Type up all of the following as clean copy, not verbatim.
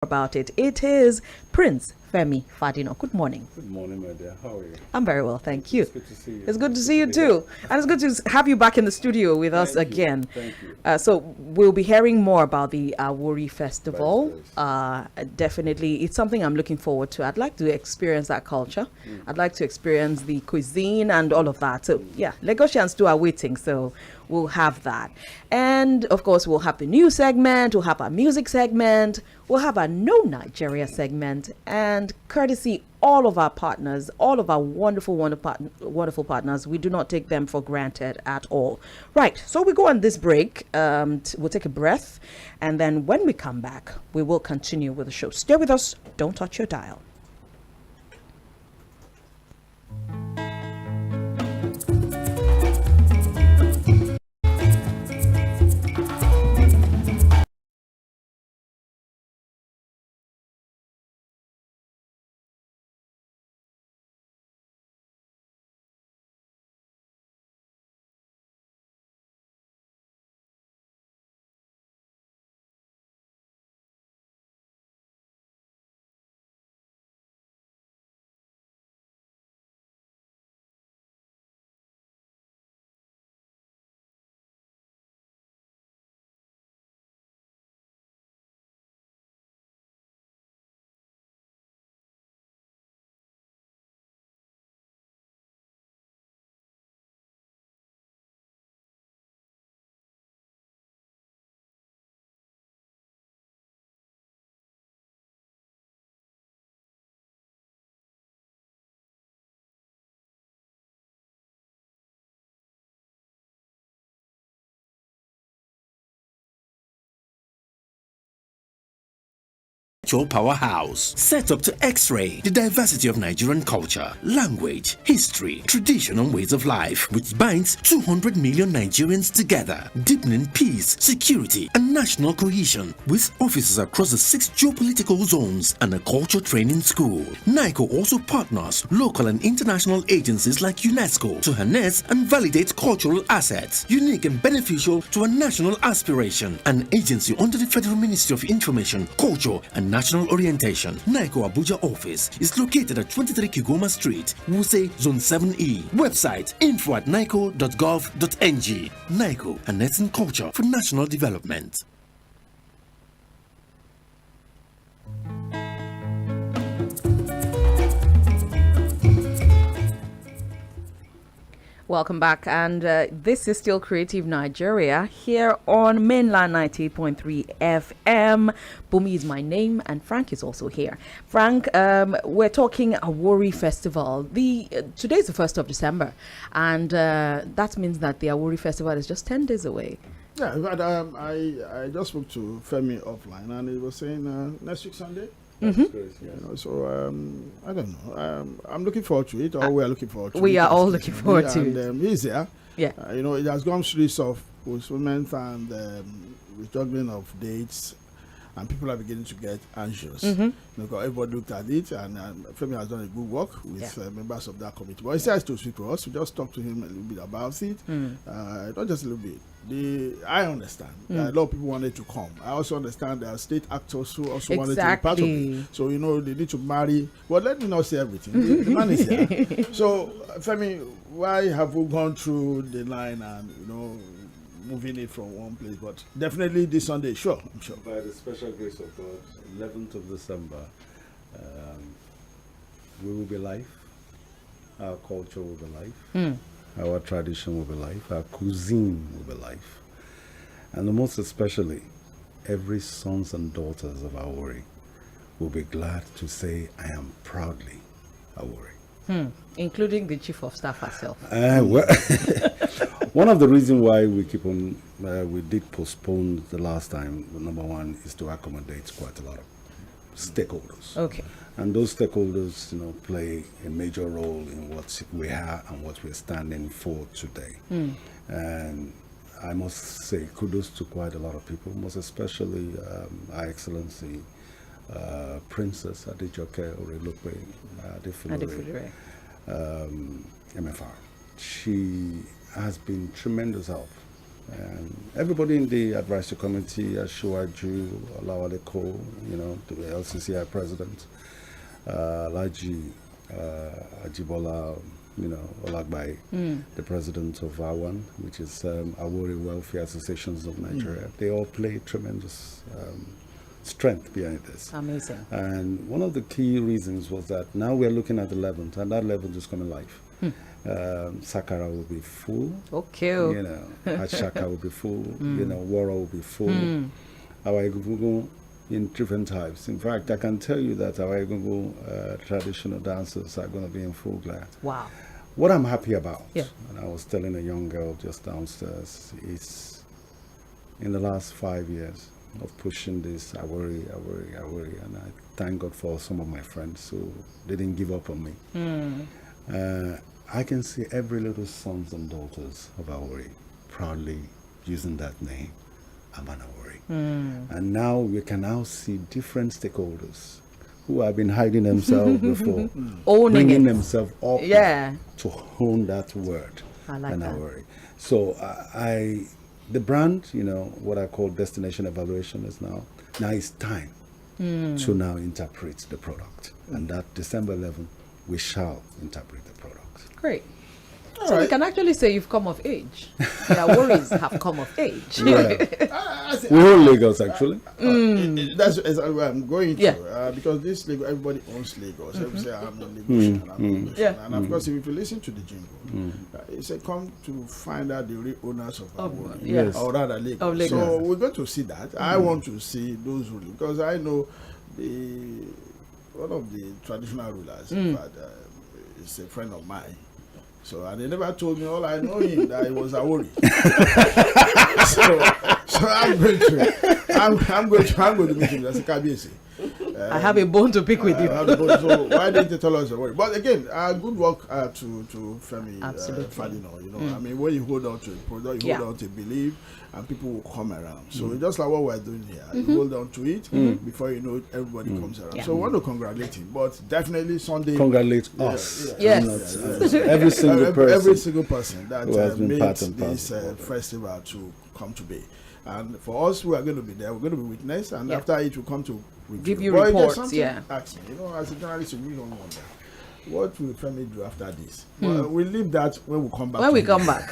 about it. It is Prince Femi Fadino. Good morning. Good morning, my dear. How are you? I'm very well, thank you. It's good to see you. It's good to see you too. And it's good to have you back in the studio with us Thank you. again. Thank you. So we'll be hearing more about the Awori Festival. Definitely, it's something I'm looking forward to. I'd like to experience that culture. I'd like to experience the cuisine and all of that. So yeah, Lagosians too are waiting. So we'll have that. And of course, we'll have the news segment, we'll have our music segment, we'll have our No Nigeria segment, and courtesy all of our partners, all of our wonderful partners. We do not take them for granted at all. Right, so we go on this break. We'll take a breath, and then when we come back, we will continue with the show. Stay with us. Don't touch your dial. Powerhouse, set up to X-ray the diversity of Nigerian culture, language, history, tradition, and ways of life, which binds 200 million Nigerians together, deepening peace, security, and national cohesion, with offices across the 6 geopolitical zones and a culture training school. NAIJA also partners local and international agencies like UNESCO to harness and validate cultural assets, unique and beneficial to a national aspiration. An agency under the Federal Ministry of Information, Culture, and National Orientation. NAIJA Abuja office is located at 23 Kigoma Street, Wuse, Zone 7E. Website info@naico.gov.ng. NAIJA, harnessing culture for national development. Welcome back, and this is still Creative Nigeria here on Mainland 98.3 FM. Bumi is my name, and Frank is also here. Frank, we're talking Awori Festival. Today is the 1st of December, and that means that the Awori Festival is just 10 days away. Yeah, but I just spoke to Femi offline, and he was saying next week Sunday. So I don't know. I'm looking forward to it, or we are looking forward to it. We are all looking forward to it. And he's there. Yeah. It has gone through of postponement and rejuggling of dates, and people are beginning to get anxious. Because everybody looked at it, and Femi has done a good work with members of that committee. But he says to speak to us, we just talk to him a little bit about it. Not just a little bit. I understand that a lot of people wanted to come. I also understand there are state actors who also wanted to be part of it. So, they need to marry. Well, let me not say everything. The man is here. So, Femi, why have we gone through the line and, moving it from one place? But definitely this Sunday, sure, I'm sure. By the special grace of God, 11th of December, we will be live. Our culture will be live. Our tradition will be live. Our cuisine will be live. And most especially, every sons and daughters of Awori will be glad to say, I am proudly Awori. Including the chief of staff herself. One of the reasons why we keep on, we did postpone the last time, number one, is to accommodate quite a lot of stakeholders. Okay. And those stakeholders, play a major role in what we are and what we're standing for today. And I must say kudos to quite a lot of people, most especially Her Excellency Princess Adejoke Orelope Adefulere, MFR. She has been tremendous help And everybody in the advisory committee, Ashuaju, Olawale Ko, the LCCI president, Laji Ajibola, Olagbai, the president of AWAN, which is Awori Welfare Associations of Nigeria. They all play tremendous strength behind this. Amazing. And one of the key reasons was that now we're looking at 11th, and that 11th is coming live. Sakara will be full. Okay. Ashaka will be full. Wara will be full. Our Egungun in different types. In fact, I can tell you that our Egungun traditional dancers are going to be in full glad. Wow. What I'm happy about, yeah. and I was telling a young girl just downstairs, is in the last 5 years of pushing this, I worry, and I thank God for some of my friends who didn't give up on me. I can see every little sons and daughters of Awori proudly using that name, Amanawori. And now we can now see different stakeholders who have been hiding themselves before, bringing themselves up to own that word, I like that. Awori. So the brand, what I call destination evaluation is now it's time to now interpret the product. And that December 11th, we shall interpret the product. Great. So we can actually say you've come of age. Your worries have come of age. We own Lagos, actually. That's exactly where I'm going to. Because this Lagos, everybody owns Lagos. Everybody say, I'm in Lagos. And of course, if you listen to the jingle, it said, come to find out the real owners of our world. Yes. Or rather, Lagos. So we're going to see that. I want to see those rulers. Because I know one of the traditional rulers, in fact, is a friend of mine. So, and they never told me. All I know him that he was Awori. so I'm going to meet him. That's a KBC. I have a bone to pick with you. So why didn't they tell us Awori? But again, good work to Femi Fadino. I mean, when you hold on to a product, you hold on to a belief, and people will come around. So just like what we're doing here, you hold on to it before you know it, everybody comes around. So I want to congratulate him, but definitely Sunday. Congratulate us. Yes. Every single person that made this festival to come to be. And for us, we are going to be there. We're going to be witness, and after it, will come to review. Give you reports. Ask me. As a journalist, you don't wonder. What will Femi do after this? Well, we'll leave that when we come back. When we come back,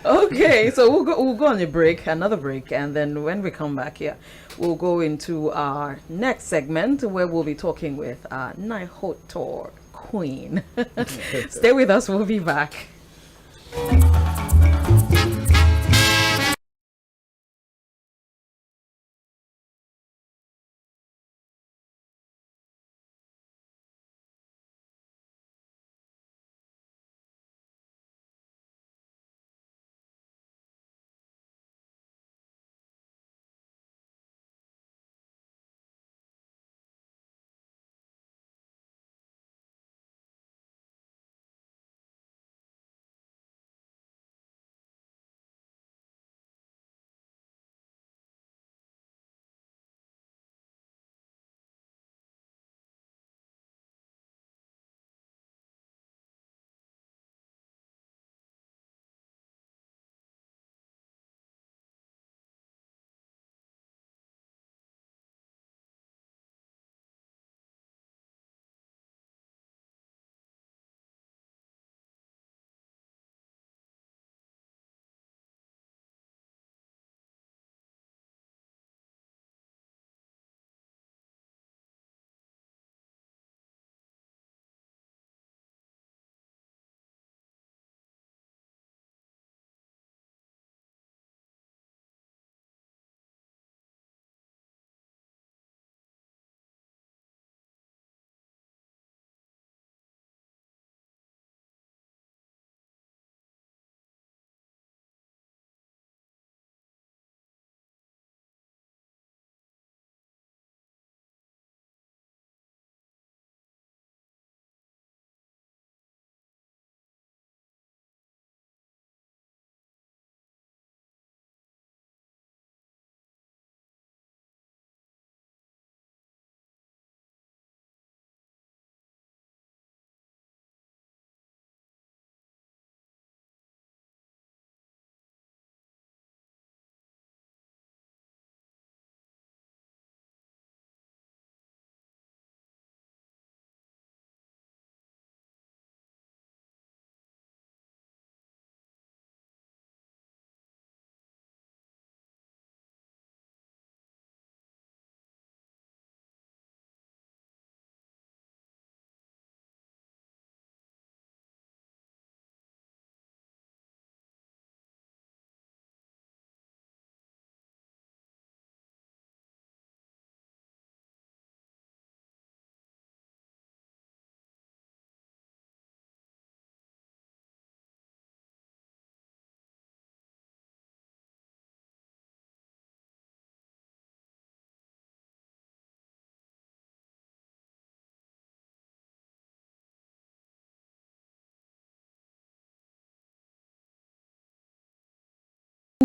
Okay, so we'll go on another break, and then when we come back here, we'll go into our next segment where we'll be talking with NAIJA Queen. Stay with us. We'll be back.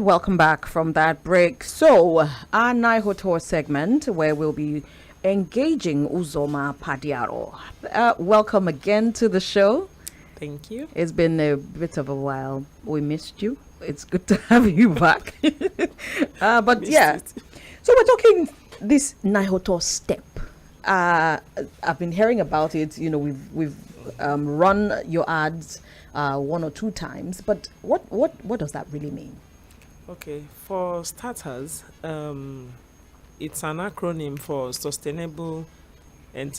welcome back from that break. So, our NAIJA tour segment, where we'll be engaging Uzoma Padiaro. Welcome again to the show. Thank you. It's been a bit of a while. We missed you. It's good to have you back. But yeah, so we're talking this NAIJA tour step. I've been hearing about it. You know, we've run your ads one or two times, but what does that really mean? Okay, for starters, it's an acronym for Sustainable and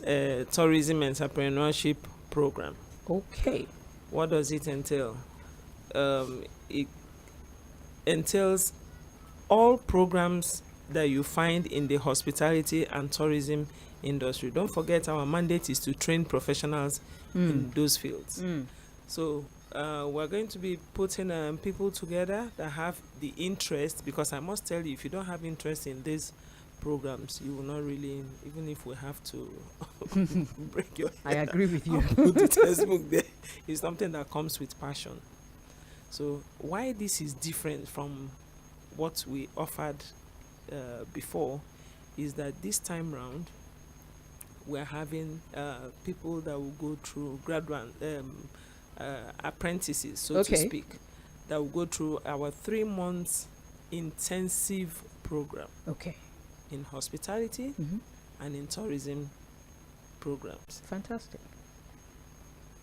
Tourism Entrepreneurship Program. Okay. What does it entail? It entails all programs that you find in the hospitality and tourism industry. Don't forget, our mandate is to train professionals in those fields. So we're going to be putting people together that have the interest, because I must tell you, if you don't have interest in these programs, you will not really, even if we have to break your I agree with you. put the textbook there, it's something that comes with passion. So why this is different from what we offered before is that this time round we're having people that will go through graduate apprentices, so to speak, that will go through our 3 months intensive program. Okay. In hospitality and in tourism programs. Fantastic.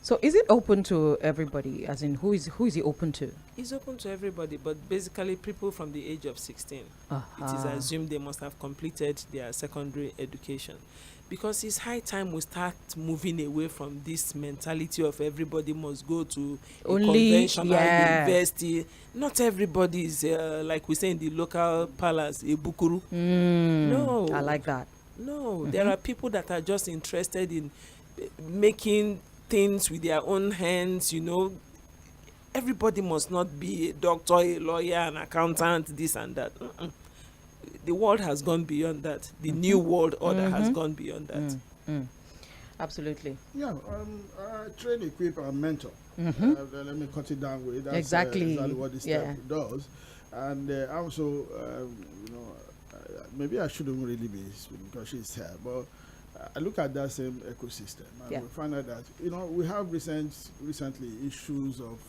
So is it open to everybody? As in, who is it open to? It's open to everybody, but basically people from the age of 16. It is assumed they must have completed their secondary education, because it's high time we start moving away from this mentality of everybody must go to a conventional university. Not everybody is like we say in the local palace, a bukuru. No, I like that. No, there are people that are just interested in making things with their own hands. You know, everybody must not be a doctor, a lawyer, an accountant, this and that. The world has gone beyond that. The new world order has gone beyond that. Absolutely. Yeah, train, equip, and mentor. Let me cut it down with that's exactly what this step does. And also, maybe I shouldn't really be speaking because she's here, but I look at that same ecosystem and we find out that we have recently issues of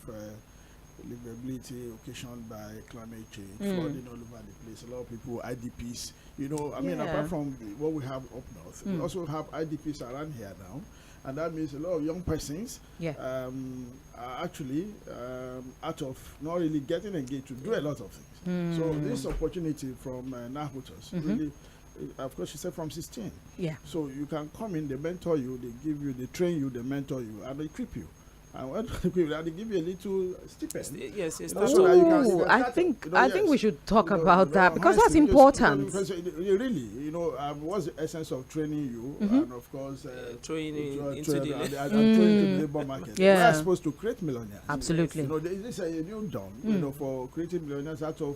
livability occasioned by climate change, flooding all over the place. A lot of people, IDPs, I mean, apart from what we have up north, we also have IDPs around here now. And that means a lot of young persons are actually out of not really getting engaged to do a lot of things. So this opportunity from NAIJA really, of course, she said from 16. Yeah. So you can come in, they mentor you, they train you, they mentor you, and they equip you. And when they give you a little stipend. Yes, yes. I think we should talk about that, because that's important. Really, what's the essence of training you, and of course training into the labor market. Yeah. We are supposed to create millionaires. Absolutely. This is a new dawn, for creating millionaires out of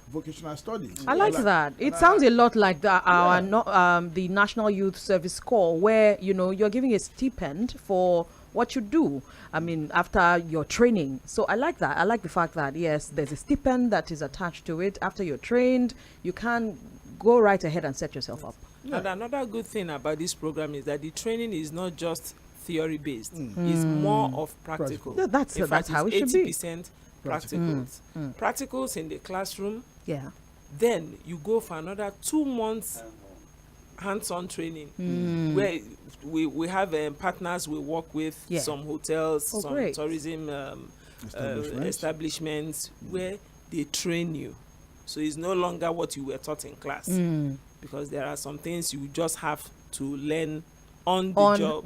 vocational studies. I like that. It sounds a lot like the National Youth Service Corps, where you're giving a stipend for what you do, I mean, after your training. So I like that. I like the fact that, yes, there's a stipend that is attached to it. After you're trained, you can go right ahead and set yourself up. Yeah. And another good thing about this program is that the training is not just theory based. It's more of practical. Yeah, that's how it should be. 80% practicals. Practicals in the classroom. Yeah. Then you go for another 2 months hands-on training, where we have partners we work with, some hotels, some tourism establishments where they train you. So it's no longer what you were taught in class, because there are some things you just have to learn on the job,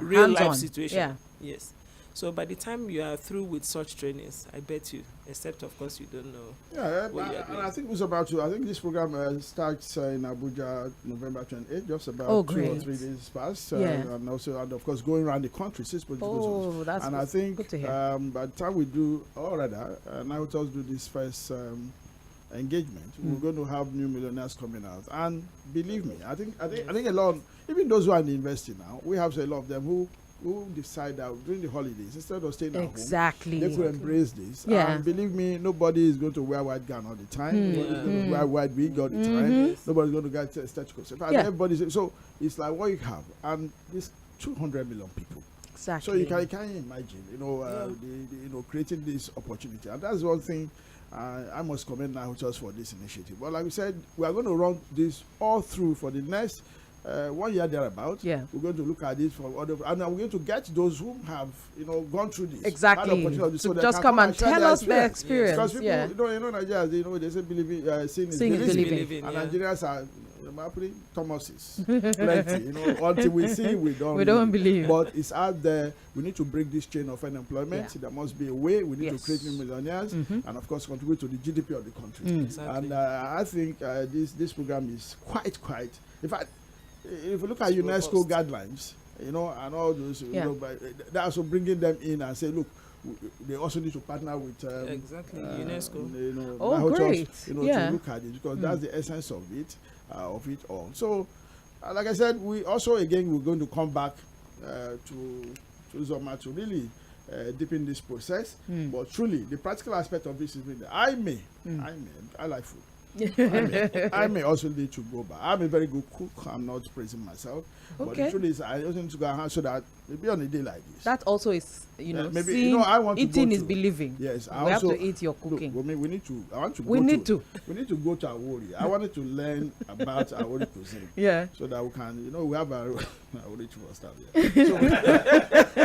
real life situation. Yes. So by the time you are through with such trainings, I bet you, except of course you don't know. And I think it was about to. I think this program starts in Abuja November 28th, just about 2 or 3 days past, and of course going around the country. That's and I think good to hear. By the time we do, or rather, now let us do this first engagement, we're going to have new millionaires coming out. And believe me, I think a lot, even those who are in the university now, we have a lot of them who who decide that during the holidays, instead of staying at home, Exactly. they could embrace this. Yeah. And believe me, nobody is going to wear white gown all the time. Nobody's going to wear white wig all the time. Nobody's going to get statues. Yeah. Everybody's, so it's like what you have. And this 200 million people. Exactly. So you can imagine, creating this opportunity. And that's one thing I must commend NAIJA for this initiative. But like we said, we are going to run this all through for the next 1 year thereabout. Yeah. We're going to look at this for other, and we're going to get those who have, gone through this. Exactly. So to just come and tell us their experience. Because people, yeah. Nigeria, they say believing, seeing is believing. And Nigerians are Thomases, plenty, until we see, we don't believe. But it's out there. We need to break this chain of unemployment. There must be a way. We need to create new millionaires, and of course contribute to the GDP of the country. Exactly. And I think this program is quite. In fact, if you look at UNESCO guidelines, and all those, they're also bringing them in and say, look, they also need to partner with UNESCO. Great. To look at it, because that's the essence of it all. So, like I said, we're going to come back to Zoma to really deepen this process. But truly, the practical aspect of this is really, I like food. I may also need to go back. I'm a very good cook. I'm not praising myself. But the truth is, I also need to go and so that maybe on a day like this. That also is, maybe I want to eating is believing. Yes, we have to eat your cooking. Look, we need to. I want to. We need to. We need to go to Awori. I wanted to learn about Awori cuisine. Yeah. So that we can, we have Awori for stuff here.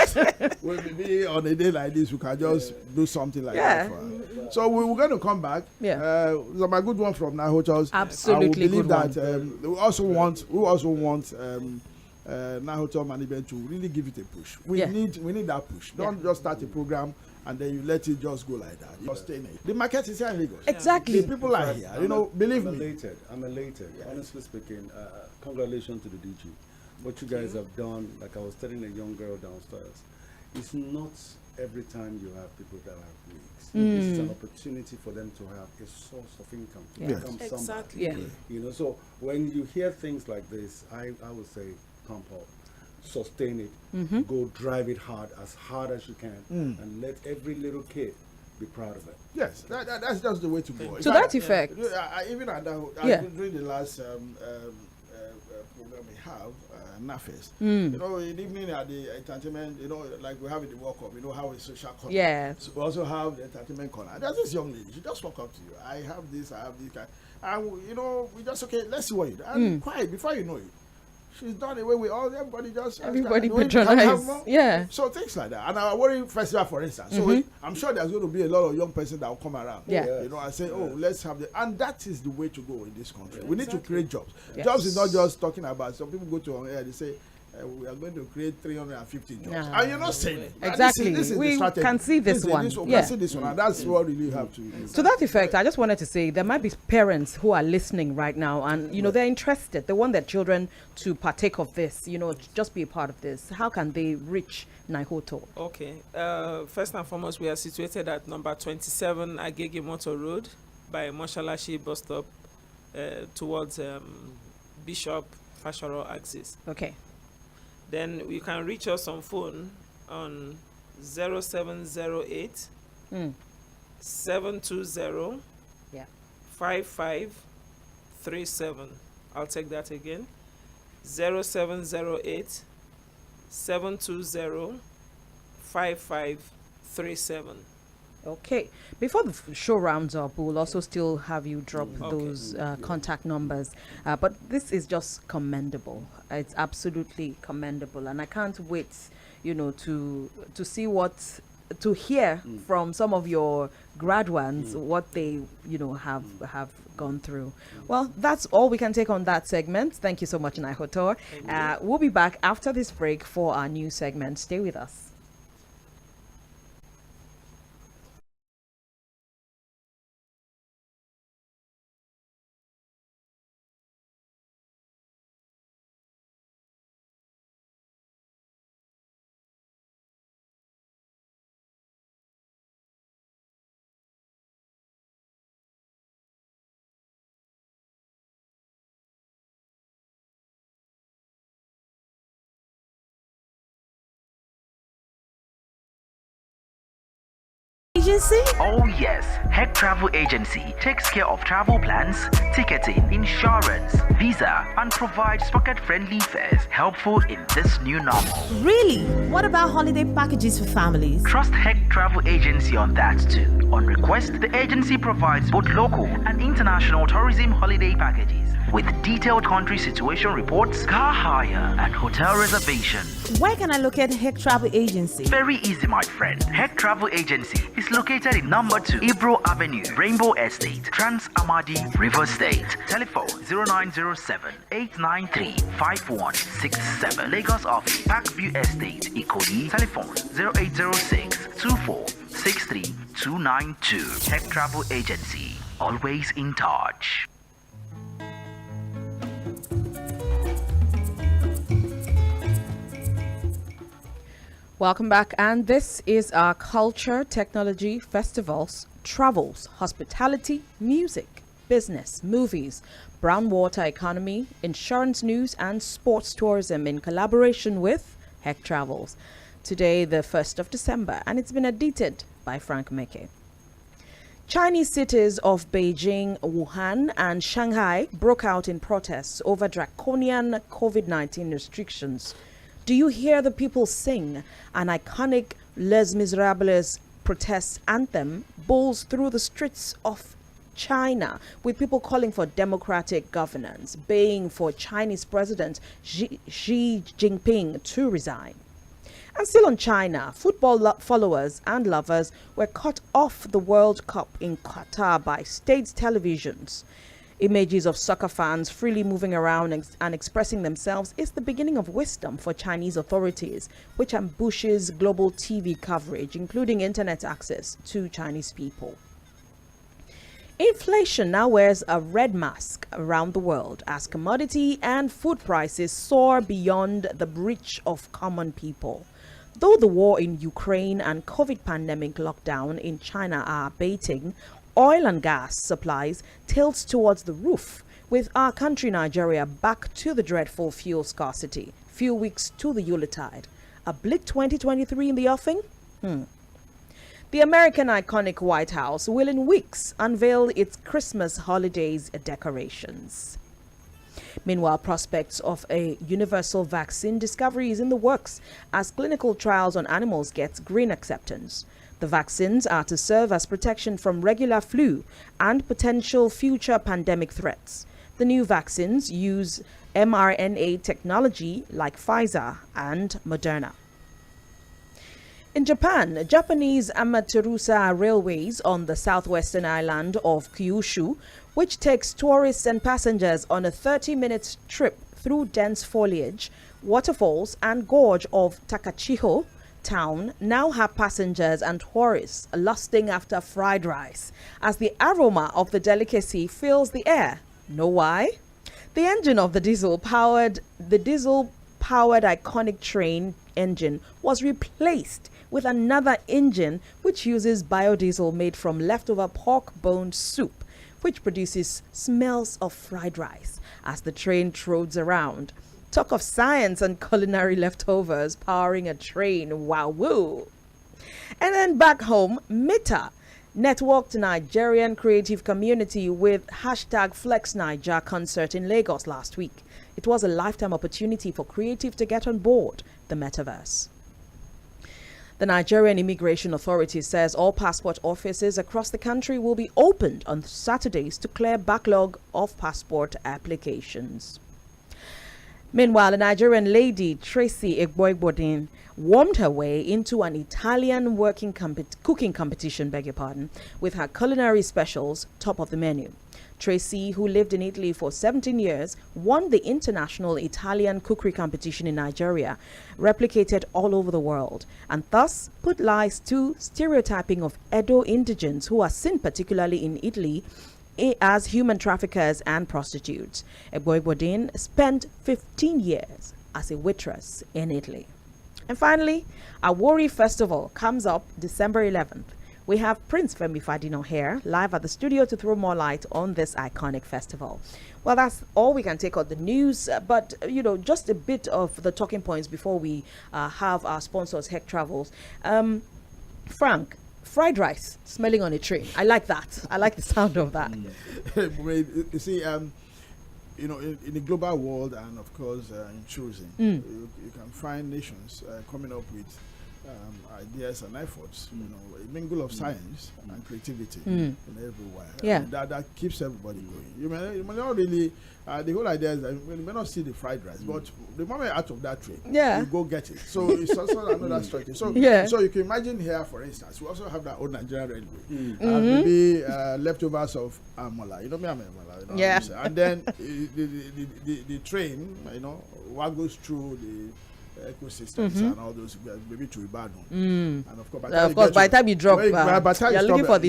So maybe on a day like this, we can just do something like that. So we're going to come back. Yeah. My good one from NAIJA. Absolutely. I believe that we also want NAIJA management to really give it a push. We need that push. Don't just start a program and then you let it just go like that. You're staying here. The market is here in Lagos. Exactly. The people are here. Believe me. I'm elated. Honestly speaking, congratulations to the DG. What you guys have done, like I was telling a young girl downstairs, it's not every time you have people that have wigs. It's an opportunity for them to have a source of income to become somebody. Yeah. So when you hear things like this, I would say pump up, sustain it, go drive it as hard as you can, and let every little kid be proud of it. Yes, that's just the way to go. To that effect. Even at during the last program we have, NAFES, in the evening at the entertainment, like we have in the World Cup, how a social corner. Yeah. So we also have the entertainment corner. There's this young lady, she just walk up to you. I have this guy. And, we just, okay, let's see what you do. And quiet, before you know it, she's done away with everybody patronize. Yeah. So things like that. And our Worry Festival, for instance. So I'm sure there's going to be a lot of young person that will come around. Yeah. And say, let's have and that is the way to go in this country. We need to create jobs. Yes. Jobs is not just talking about, some people go to on air, they say, we are going to create 350 jobs. And you're not saying it. Exactly. This is we can see this one. We can see this one. And that's what really have to do. To that effect, I just wanted to say there might be parents who are listening right now and, they're interested. They want their children to partake of this, just be a part of this. How can they reach NAIJA? Okay. First and foremost, we are situated at number 27 Agege Motor Road by Moshalashi bus stop towards Bishop Fashoro axis. Okay. Then you can reach us on phone on 0708 720 5537. I'll take that again. 0708 720 5537. Okay. Before the show rounds up, we'll also still have you drop those contact numbers. But this is just commendable. It's absolutely commendable. And I can't wait, to see to hear from some of your grad ones what they, have gone through. Well, that's all we can take on that segment. Thank you so much, NAIJA. We'll be back after this break for our new segment. Stay with us. Agency? Oh yes, Heck Travel Agency takes care of travel plans, ticketing, insurance, visa, and provides pocket-friendly fares helpful in this new normal. Really? What about holiday packages for families? Trust Heck Travel Agency on that too. On request, the agency provides both local and international tourism holiday packages with detailed country situation reports, car hire, and hotel reservation. Where can I locate Heck Travel Agency? Very easy, my friend. Heck Travel Agency is located in number 2, Ibro Avenue, Rainbow Estate, Trans Amadi, River State. Telephone 0907-893-5167. Lagos office, Parkview Estate, Ikodi. Telephone 0806-2463-292. Heck Travel Agency, always in touch. Welcome back, and this is our culture, technology, festivals, travels, hospitality, music, business, movies, brown water economy, insurance news, and sports tourism in collaboration with Heck Travels. Today, the 1st of December, and it's been edited by Frank Meke. Chinese cities of Beijing, Wuhan, and Shanghai broke out in protests over draconian COVID-19 restrictions. Do you hear the people sing? An iconic Les Miserables protest anthem bowls through the streets of China, with people calling for democratic governance, baying for Chinese President Xi Jinping to resign. And still on China, football followers and lovers were cut off the World Cup in Qatar by state televisions. Images of soccer fans freely moving around and expressing themselves is the beginning of wisdom for Chinese authorities, which ambushes global TV coverage, including internet access to Chinese people. Inflation now wears a red mask around the world as commodity and food prices soar beyond the reach of common people. Though the war in Ukraine and COVID pandemic lockdown in China are abating, oil and gas supplies tilts towards the roof, with our country Nigeria back to the dreadful fuel scarcity. Few weeks to the Yuletide. A bleak 2023 in the offing? The American iconic White House will in weeks unveil its Christmas holidays decorations. Meanwhile, prospects of a universal vaccine discovery is in the works as clinical trials on animals gets green acceptance. The vaccines are to serve as protection from regular flu and potential future pandemic threats. The new vaccines use mRNA technology like Pfizer and Moderna. In Japan, Japanese Amaterasu Railways on the southwestern island of Kyushu, which takes tourists and passengers on a 30-minute trip through dense foliage, waterfalls and gorge of Takachiho town, now have passengers and tourists lusting after fried rice as the aroma of the delicacy fills the air. Know why? The engine of the diesel-powered iconic train engine was replaced with another engine which uses biodiesel made from leftover pork bone soup, which produces smells of fried rice as the train trods around. Talk of science and culinary leftovers powering a train. Wow, woo. And then back home, Meta networked Nigerian creative community with #FlexNaija concert in Lagos last week. It was a lifetime opportunity for creative to get on board the metaverse. The Nigerian Immigration Authority says all passport offices across the country will be opened on Saturdays to clear backlog of passport applications. Meanwhile, a Nigerian lady, Tracy Egboigbodin, warmed her way into an Italian cooking competition, with her culinary specials top of the menu. Tracy, who lived in Italy for 17 years, won the International Italian Cookery Competition in Nigeria, replicated all over the world, and thus put lies to stereotyping of Edo indigents who are seen particularly in Italy as human traffickers and prostitutes. Egboigbodin spent 15 years as a waitress in Italy. And finally, our Wori Festival comes up December 11th. We have Prince Femi Fadino here, live at the studio to throw more light on this iconic festival. Well, that's all we can take on the news, but, just a bit of the talking points before we have our sponsors, Heck Travels. Frank, fried rice smelling on a train. I like that. I like the sound of that. You see, you know, in the global world, and of course in tourism, you can find nations coming up with ideas and efforts. You know, a mingle of science and creativity in everywhere. Yeah. And that keeps everybody going. You may not really. The whole idea is that you may not see the fried rice, but the moment you're out of that train, you go get it. So it's also another structure. So so you can imagine here, for instance, we also have that old Nigerian railway, maybe leftovers of amala. You know me, I'm amala. You know, Yeah. and then the train, you know, what goes through the ecosystems and all those, maybe to Ibadan. And of course, by the time you drop, you're looking for the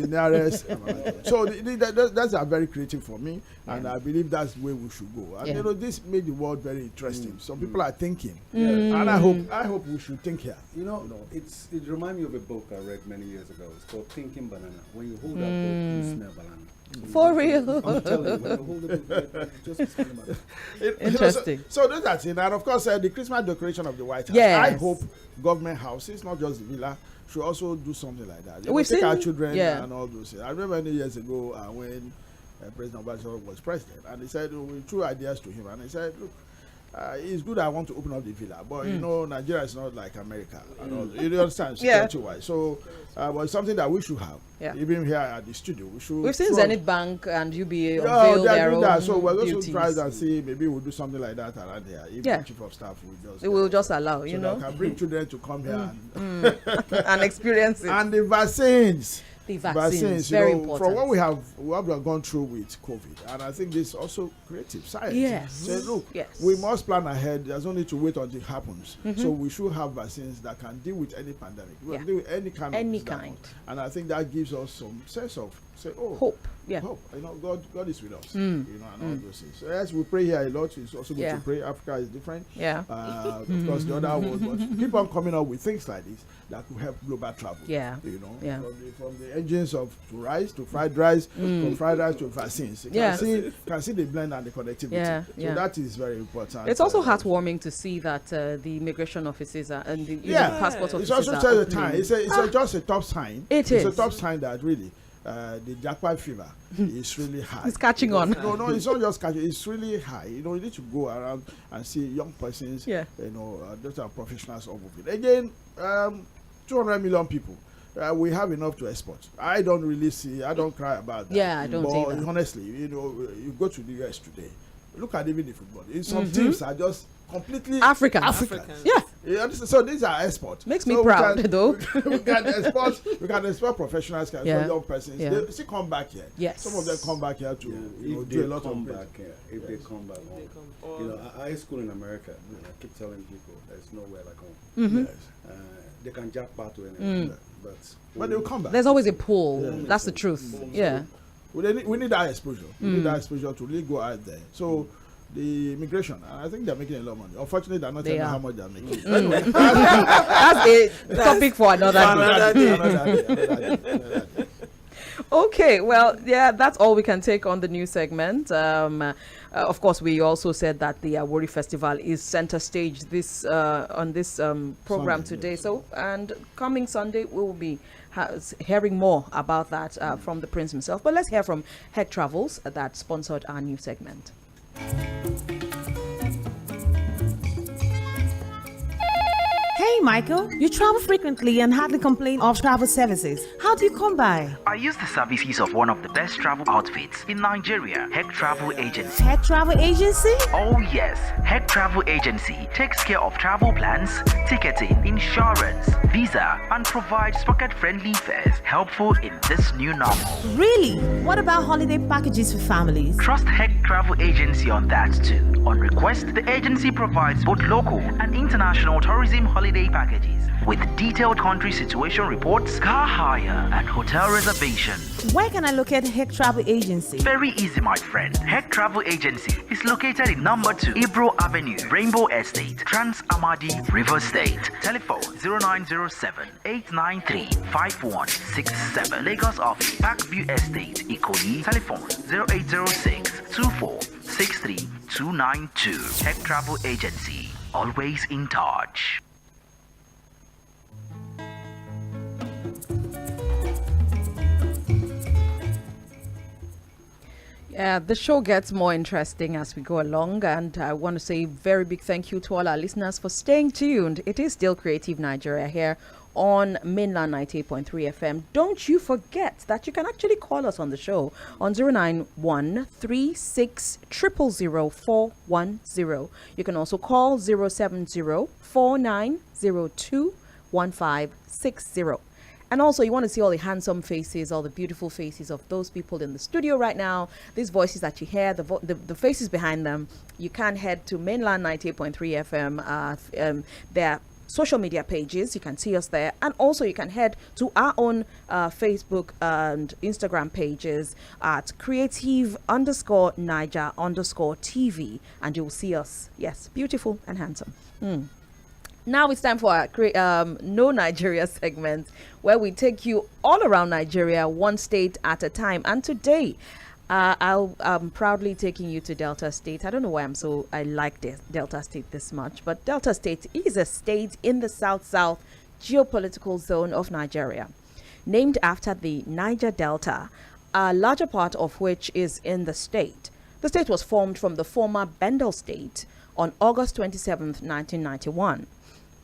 nearest. So that's very creative for me, and I believe that's the way we should go. And you know, this made the world very interesting. Some people are thinking, and I hope we should think here. You know, it reminds me of a book I read many years ago. It's called Thinking Banana. When you hold that book, you smell banana. For real. I'm telling you, when you hold the book, just smell banana. Interesting. So that's it. And of course, the Christmas decoration of the White House. Yes. I hope government houses, not just the villa, should also do something like that. We've take seen, our children and all those. I remember many years ago when President Obama was president, and he said, we threw ideas to him, and he said, look, it's good I want to open up the villa, but you know, Nigeria is not like America. And all. You understand? Security-wise. So, but it's something that we should have. Even here at the studio, we've seen Zenith Bank and UBA unveil their own that. So we're going beauties. to try and see, maybe we'll do something like that around here. If the chief of staff will just allow, you so know, that can bring children to come here and experience it. And the vaccines. The vaccines, very important. From what we have gone through with COVID, and I think this is also creative science. Yes. So look, we must plan ahead. There's no need to wait until it happens. So we should have vaccines that can deal with any pandemic. We can deal with any kind of and I think that gives us some sense of hope. Hope. You know, God is with us. You know, and all those things. So as we pray here a lot, it's also good to pray. Africa is different. Of course, the other world, but keep on coming up with things like this that could help global travel. You know, from the engines of to rice to fried rice, from fried rice to vaccines. You can see the blend and the connectivity. So that is very important. It's also heartwarming to see that the immigration offices and the passport offices it's also the time. It's just a top sign. It's a top sign that really the jackpot fever is really high. It's catching on. No, it's not just catching. It's really high. You know, you need to go around and see young persons. You know, those are professionals of it. Again, 200 million people. We have enough to export. I don't cry about that. I don't think that. Honestly, you know, you go to the US today, look at even the football. Some teams are just completely African. So these are exports. Makes me proud, though. we can export professionals, young persons. They still come back here. Some of them come back here to do a lot of if they come back home. You know, I school in America. I keep telling people there's nowhere like home. They can jackpot to anywhere. But they'll come back. There's always a pull. That's the truth. We need that exposure. We need that exposure to really go out there. So the immigration, I think they're making a lot of money. Unfortunately, they're not telling how much they're making. Anyway, that's a topic for another day. Okay, well, that's all we can take on the new segment. Of course, we also said that the Awori Festival is center stage on this program Sunday, today. So, and coming Sunday, we will be hearing more about that from the Prince himself. But let's hear from Heck Travels that sponsored our new segment. Hey, Michael, you travel frequently and hardly complain of travel services. How do you come by? I use the services of one of the best travel outfits in Nigeria, Heck Travel Agency. Heck Travel Agency? Oh yes, Heck Travel Agency takes care of travel plans, ticketing, insurance, visa, and provides pocket-friendly fares helpful in this new normal. Really? What about holiday packages for families? Trust Heck Travel Agency on that too. On request, the agency provides both local and international tourism holiday packages with detailed country situation reports, car hire, and hotel reservations. Where can I locate Heck Travel Agency? Very easy, my friend. Heck Travel Agency is located in number 2 Ibro Avenue, Rainbow Estate, Trans Amadi, River State. Telephone 0907-893-5167. Lagos office, Parkview Estate, Ikoyi. Telephone 0806-2463-292. Heck Travel Agency, always in touch. Yeah, the show gets more interesting as we go along, and I want to say very big thank you to all our listeners for staying tuned. It is still Creative Nigeria here on mainland 98.3 FM. Don't you forget that you can actually call us on the show on 09136000410. You can also call 07049021560. And also, you want to see all the handsome faces, all the beautiful faces of those people in the studio right now. These voices that you hear, the faces behind them. You can head to mainland 98.3 FM. Their social media pages. You can see us there. And also, you can head to our own Facebook and Instagram pages at creative_NAIJA_TV. And you'll see us. Yes, beautiful and handsome. Now it's time for our No Nigeria segment, where we take you all around Nigeria, one state at a time. And today, I'm proudly taking you to Delta State. I don't know why I like Delta State this much, but Delta State is a state in the south-south geopolitical zone of Nigeria, named after the Niger Delta, a larger part of which is in the state. The state was formed from the former Bendel State on August 27th, 1991.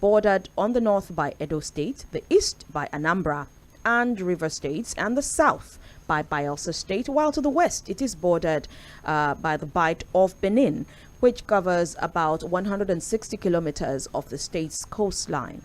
Bordered on the north by Edo State, the east by Anambra and River States, and the south by Bayelsa State, while to the west it is bordered by the Bight of Benin, which covers about 160 kilometers of the state's coastline.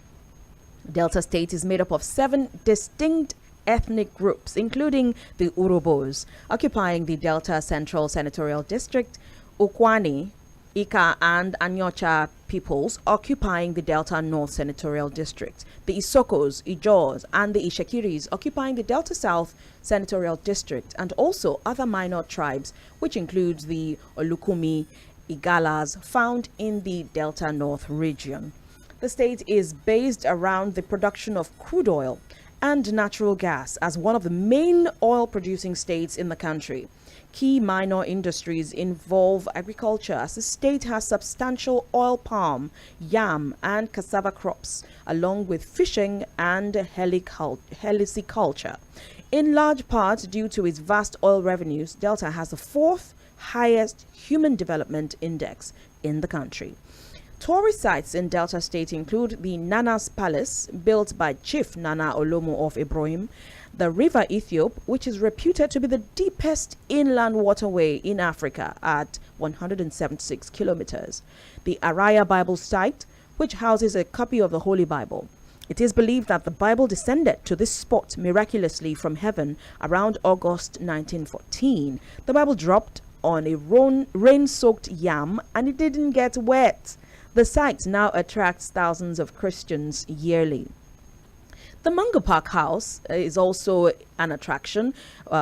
Delta State is made up of 7 distinct ethnic groups, including the Urobos, occupying the Delta Central Senatorial District, Ukwani, Ika and Anyocha peoples occupying the Delta North Senatorial District, the Isokos, Ijaws, and the Ishakiris occupying the Delta South Senatorial District, and also other minor tribes, which includes the Olukumi, Igalas, found in the Delta North region. The state is based around the production of crude oil and natural gas as one of the main oil-producing states in the country. Key minor industries involve agriculture, as the state has substantial oil palm, yam, and cassava crops, along with fishing and heliculture. In large part due to its vast oil revenues, Delta has the 4th highest human development index in the country. Tourist sites in Delta State include the Nana's Palace, built by Chief Nana Olomo of Ibrahim, the River Ethiop, which is reputed to be the deepest inland waterway in Africa at 176 kilometers, the Araya Bible site, which houses a copy of the Holy Bible. It is believed that the Bible descended to this spot miraculously from heaven around August 1914. The Bible dropped on a rain-soaked yam and it didn't get wet. The site now attracts thousands of Christians yearly. The Mango Park House is also an attraction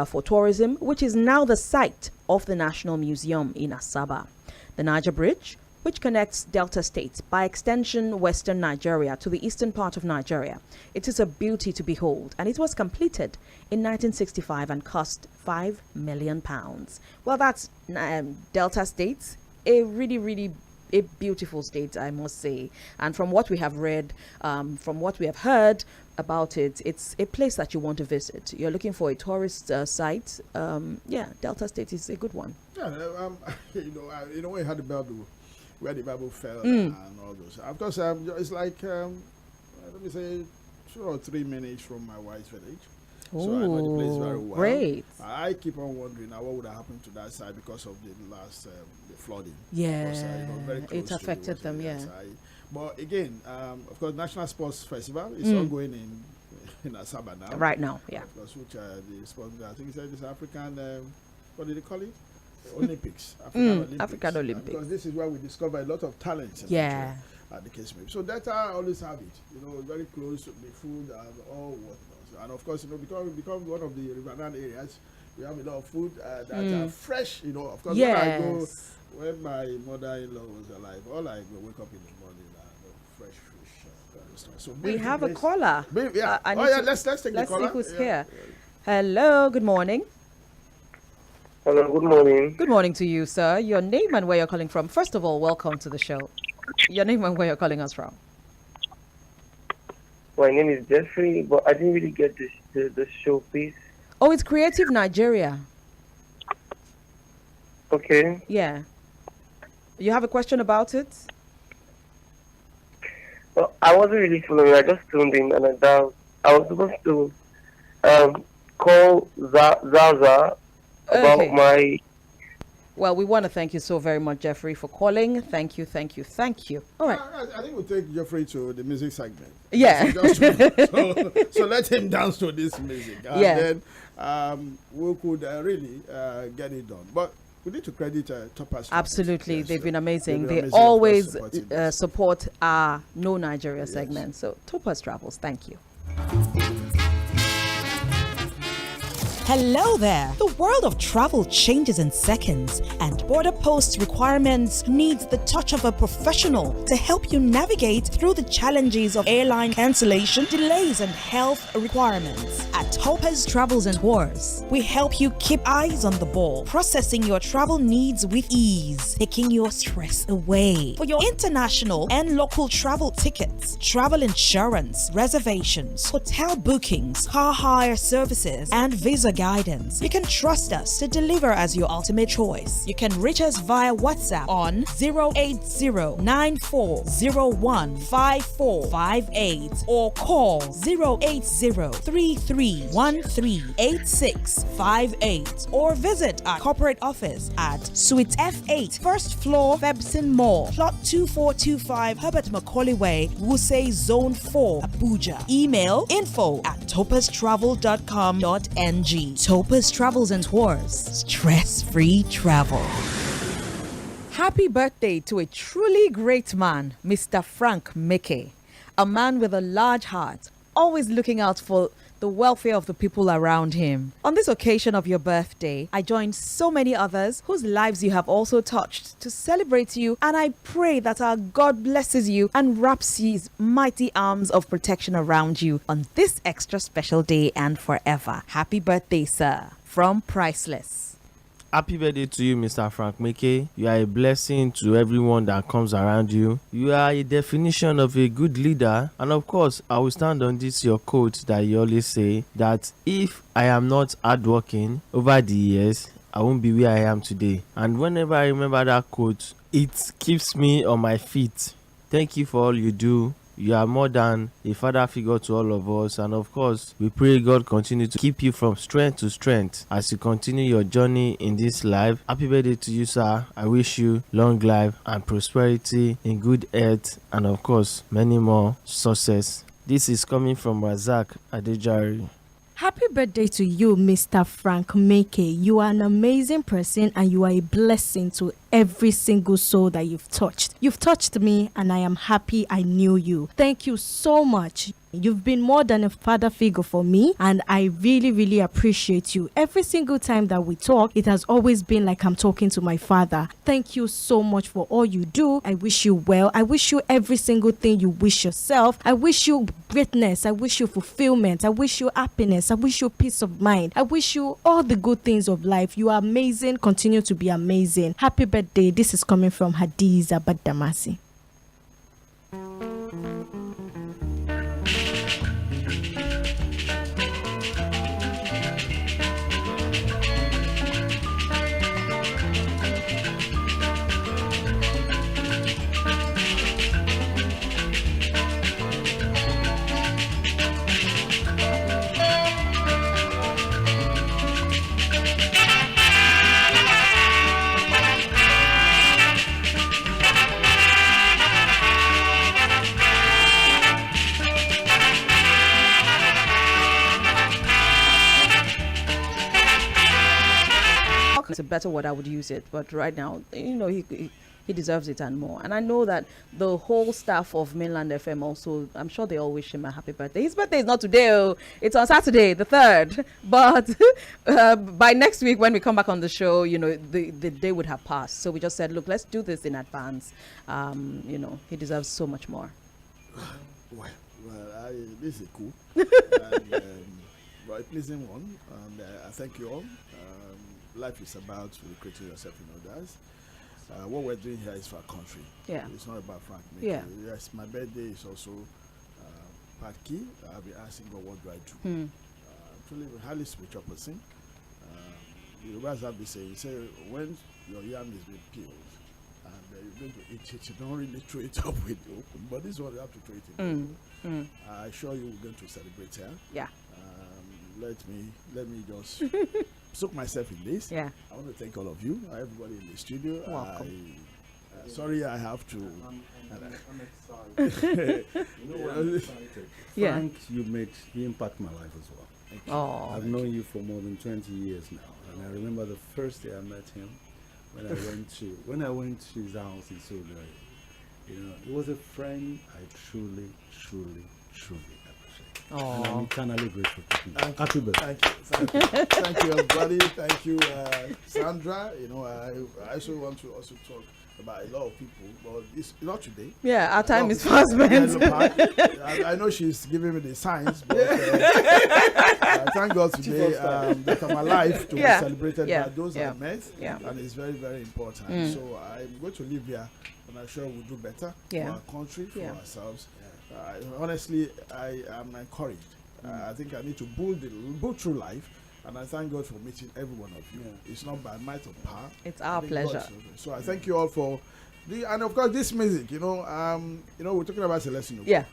for tourism, which is now the site of the National Museum in Asaba. The NAIJA Bridge, which connects Delta State, by extension Western Nigeria, to the eastern part of Nigeria. It is a beauty to behold, and it was completed in 1965 and cost £5 million. Well, that's Delta State, a really a beautiful state, I must say. And from what we have read, from what we have heard about it, it's a place that you want to visit. You're looking for a tourist site. Delta State is a good one. Yeah, when you had the Bible, where the Bible fell and all those. Of course, it's like, let me say, 2 or 3 minutes from my wife's village. So I know the place very well. Great. I keep on wondering what would have happened to that side because of the last the flooding. Yeah, because, very close it affected them. Yeah. But again, of course, National Sports Festival is ongoing in Asaba now. Right now, yeah. Of course, which the sports, I think it's this African. What did they call it? Olympics. African Olympics. Because this is where we discover a lot of talents. Yeah. At the case maybe. So Delta always have it. Very close to the food and all whatnot. And of course, because we become one of the riverine areas, we have a lot of food that are fresh. Of course, when my mother-in-law was alive, all I would wake up in the morning and fresh fish. So we have a caller. Let's take the caller. Let's see who's here. Hello, good morning. Hello, good morning. Good morning to you, sir. Your name and where you're calling from. First of all, welcome to the show. Your name and where you're calling us from. My name is Jeffrey, but I didn't really get the show, please. Oh, it's Creative Nigeria. Okay. Yeah. You have a question about it? Well, I wasn't really following. I just tuned in and I was supposed to call Zaza about Okay. my. Well, we want to thank you so very much, Jeffrey, for calling. Thank you, thank you, thank you. All right. I think we'll take Jeffrey to the music segment. Yeah. So let him dance to this music. And then we could really get it done. But we need to credit Topaz. Absolutely. Yes, They've been amazing. They They of always course, supporting us. support our No Nigeria segment. So, Topaz Travels, thank you. Hello there. The world of travel changes in seconds, and Border Post Requirements needs the touch of a professional to help you navigate through the challenges of airline cancellation, delays, and health requirements. At Topaz Travels and Tours, we help you keep eyes on the ball, processing your travel needs with ease, taking your stress away. For your international and local travel tickets, travel insurance, reservations, hotel bookings, car hire services, and visa guidance, you can trust us to deliver as your ultimate choice. You can reach us via WhatsApp on 080-9401-5458 or call 080-3313-8658 or visit our corporate office at Suite F8, first floor, Febson Mall, plot 2425 Herbert Macaulay Way, Wuse Zone 4, Abuja. Email info@topastravel.com.ng. Topaz Travels and Tours. Stress-free travel. Happy birthday to a truly great man, Mr. Frank Meke, a man with a large heart, always looking out for the welfare of the people around him. On this occasion of your birthday, I join so many others whose lives you have also touched to celebrate you, and I pray that our God blesses you and wraps his mighty arms of protection around you on this extra special day and forever. Happy birthday, sir. From Priceless. Happy birthday to you, Mr. Frank Meke. You are a blessing to everyone that comes around you. You are a definition of a good leader. And of course, I will stand on this your quote that you always say, that if I am not hardworking over the years, I won't be where I am today. And whenever I remember that quote, it keeps me on my feet. Thank you for all you do. You are more than a father figure to all of us, and of course we pray God continue to keep you from strength to strength as you continue your journey in this life. Happy birthday to you, sir. I wish you long life and prosperity, in good health, and of course many more success. This is coming from Razak Adejari. Happy birthday to you, Mr. Frank Meke. You are an amazing person and you are a blessing to every single soul that you've touched. You've touched me and I am happy I knew you. Thank you so much. You've been more than a father figure for me and I really, really appreciate you. Every single time that we talk, it has always been like I'm talking to my father. Thank you so much for all you do. I wish you well. I wish you every single thing you wish yourself. I wish you greatness. I wish you fulfillment. I wish you happiness. I wish you peace of mind. I wish you all the good things of life. You are amazing. Continue to be amazing. Happy birthday. This is coming from Hadiza Badamasi. It's a better word I would use it, but right now, you know, he deserves it and more. And I know that the whole staff of Mainland FM also, I'm sure they all wish him a happy birthday. His birthday is not today, oh, it's on Saturday, the 3rd. But by next week, when we come back on the show, you know, the day would have passed. So we just said, look, let's do this in advance. You know, he deserves so much more. Well, this is cool. And, but a pleasing one. And I thank you all. Life is about recreating yourself in others. What we're doing here is for our country. Yeah. It's not about Frank Meke. Yeah. Yes, my birthday is also part key. I'll be asking God, what do I do? I'm truly a highly spiritual person. The Yorubas have this saying, say, when your yam is being peeled, and you're going to eat it. You don't really throw it up with the open, but this one you have to throw it in. I assure you we're going to celebrate here. Yeah. Let me just soak myself in this. Yeah. I want to thank all of you, everybody in the studio. Welcome. Sorry, I have to. I'm excited. You know what I'm excited? Yeah. Frank, you impact my life as well. Oh. I've known you for more than 20 years now, and I remember the first day I met him when I went to his house in Sudbury. You know, he was a friend I truly appreciate. And I'm eternally grateful to you. Happy birthday. Thank you, thank you, everybody. Thank you, Sandra. You know, I also want to also talk about a lot of people, but it's not today. Yeah, our time is fast spent. I know she's giving me the signs, but thank God today that I'm alive to be celebrated by those I met, and it's very, very important. So I'm going to live here, and I'm sure we'll do better for our country, for ourselves. Honestly, I am encouraged. I think I need to build through life. And I thank God for meeting every one of you. It's not by might or power. It's our pleasure. So I thank you all for and of course this music. You know, we're talking about Celestino. Yeah.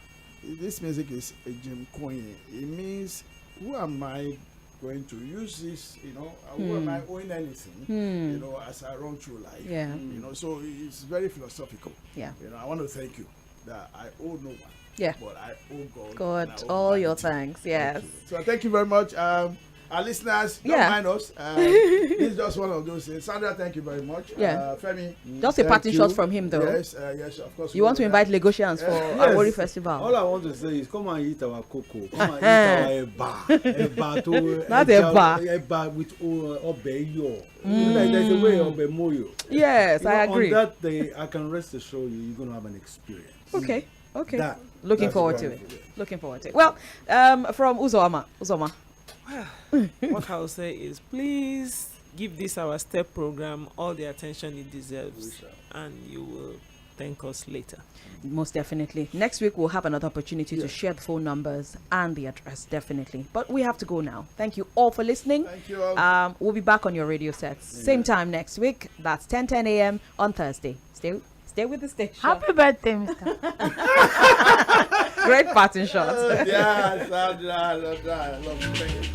This music is a Jim Coyne. It means, who am I going to use this? You know, who am I owing anything? You know, as I run through life. Yeah. You know, so it's very philosophical. Yeah. You know, I want to thank you that I owe no one. Yeah. But I owe God. God, all your thanks. Yes. So thank you very much. Our listeners, don't mind us. This is just one of those things. Sandra, thank you very much. Yeah. Femi, just a parting shot from him, though. Yes, of course. You want to invite Lagosians for our Awori Festival? All I want to say is, come and eat our cocoa. Come and eat our eba. Not eba with obeyo. Like there's a way obemoyo. Yes, I agree. On that day, I can rest assured you're going to have an experience. Okay. Looking forward to it. Looking forward to it. Well, from Uzoma. What I'll say is, please give this our STEP program all the attention it deserves, and you will thank us later. Most definitely. Next week we'll have another opportunity to share the phone numbers and the address, definitely. But we have to go now. Thank you all for listening. Thank you all. We'll be back on your radio sets same time next week. That's 10 a.m. on Thursday. Stay with the station. Happy birthday, Mr. Great parting shot. Yes, I love that. I love it. Thank you.